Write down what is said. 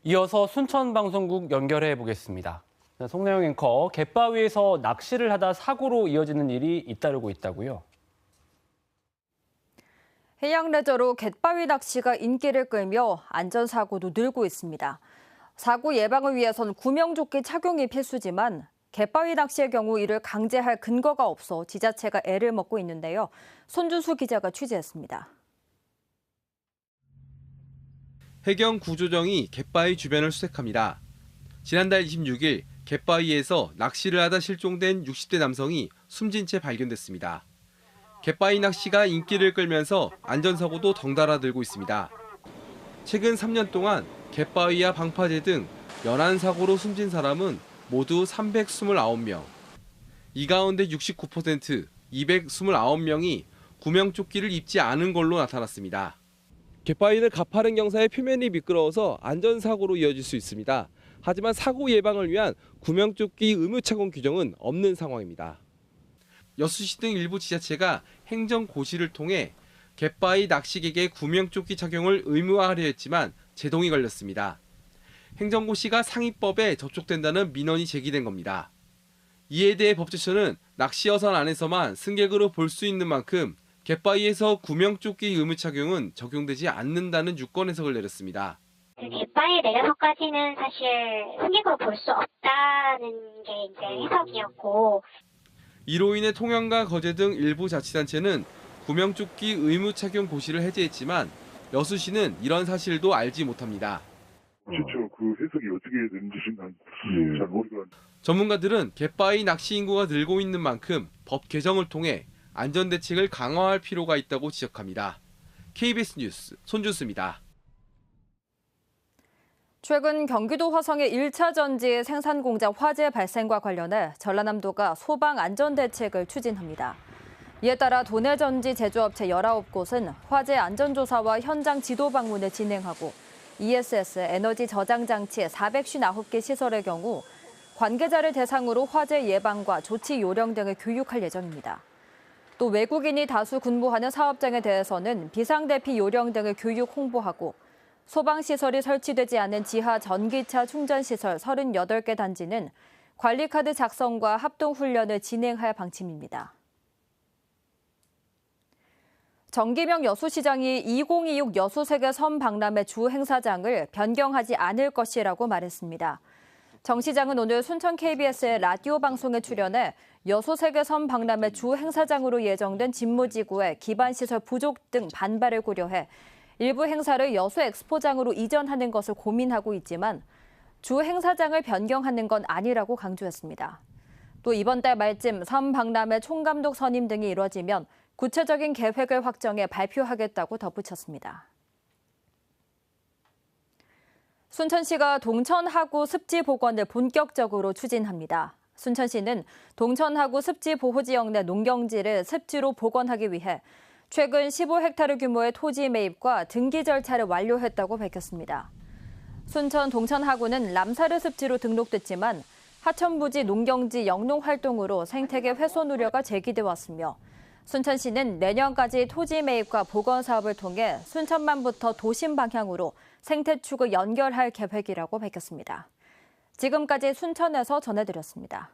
이어서 순천방송국 연결해 보겠습니다. 송나영 앵커, 갯바위에서 낚시를 하다 사고로 이어지는 일이 잇따르고 있다고요? 해양 레저로 갯바위 낚시가 인기를 끌며 안전사고도 늘고 있습니다. 사고 예방을 위해선 구명조끼 착용이 필수지만 갯바위 낚시의 경우 이를 강제할 근거가 없어 지자체가 애를 먹고 있는데요. 손준수 기자가 취재했습니다. 해경구조정이 갯바위 주변을 수색합니다. 지난달 26일 갯바위에서 낚시를 하다 실종된 60대 남성이 숨진 채 발견됐습니다. 갯바위 낚시가 인기를 끌면서 안전사고도 덩달아 늘고 있습니다. 최근 3년 동안 갯바위와 방파제 등 연안 사고로 숨진 사람은 모두 329명. 이 가운데 69%, 229명이 구명조끼를 입지 않은 걸로 나타났습니다. 갯바위는 가파른 경사의 표면이 미끄러워서 안전사고로 이어질 수 있습니다. 하지만 사고 예방을 위한 구명조끼 의무 착용 규정은 없는 상황입니다. 여수시 등 일부 지자체가 행정고시를 통해 갯바위 낚시객의 구명조끼 착용을 의무화하려 했지만 제동이 걸렸습니다. 행정고시가 상위법에 접촉된다는 민원이 제기된 겁니다. 이에 대해 법제처는 낚시어선 안에서만 승객으로 볼 수 있는 만큼 갯바위에서 구명조끼 의무 착용은 적용되지 않는다는 유권 해석을 내렸습니다. 갯바위에 내려서까지는 사실 승객으로 볼 수 없다는 게 이제 해석이었고, 이로 인해 통영과 거제 등 일부 자치단체는 구명조끼 의무 착용 고시를 해제했지만 여수시는 이런 사실도 알지 못합니다. 실제로 그 해석이 어떻게 되는지는 난 잘 모르겠어요. 전문가들은 갯바위 낚시 인구가 늘고 있는 만큼 법 개정을 통해 안전대책을 강화할 필요가 있다고 지적합니다. KBS 뉴스 손준수입니다. 최근 경기도 화성의 1차 전지 생산 공장 화재 발생과 관련해 전라남도가 소방 안전대책을 추진합니다. 이에 따라 도내 전지 제조업체 19곳은 화재 안전조사와 현장 지도 방문을 진행하고 ESS 에너지 저장 장치 459개 시설의 경우 관계자를 대상으로 화재 예방과 조치 요령 등을 교육할 예정입니다. 또 외국인이 다수 근무하는 사업장에 대해서는 비상대피 요령 등을 교육 홍보하고 소방시설이 설치되지 않은 지하 전기차 충전시설 38개 단지는 관리카드 작성과 합동훈련을 진행할 방침입니다. 정기명 여수시장이 2026 여수세계 섬박람회 주 행사장을 변경하지 않을 것이라고 말했습니다. 정 시장은 오늘 순천 KBS의 라디오 방송에 출연해 여수세계 섬박람회 주 행사장으로 예정된 집무지구의 기반시설 부족 등 반발을 고려해 일부 행사를 여수 엑스포장으로 이전하는 것을 고민하고 있지만 주 행사장을 변경하는 건 아니라고 강조했습니다. 또 이번 달 말쯤 섬박람회 총감독 선임 등이 이뤄지면 구체적인 계획을 확정해 발표하겠다고 덧붙였습니다. 순천시가 동천하구 습지 복원을 본격적으로 추진합니다. 순천시는 동천하구 습지 보호지역 내 농경지를 습지로 복원하기 위해 최근 15헥타르 규모의 토지 매입과 등기 절차를 완료했다고 밝혔습니다. 순천 동천하구는 람사르 습지로 등록됐지만 하천부지 농경지 영농 활동으로 생태계 훼손 우려가 제기돼 왔으며 순천시는 내년까지 토지 매입과 복원 사업을 통해 순천만부터 도심 방향으로 생태축을 연결할 계획이라고 밝혔습니다. 지금까지 순천에서 전해드렸습니다.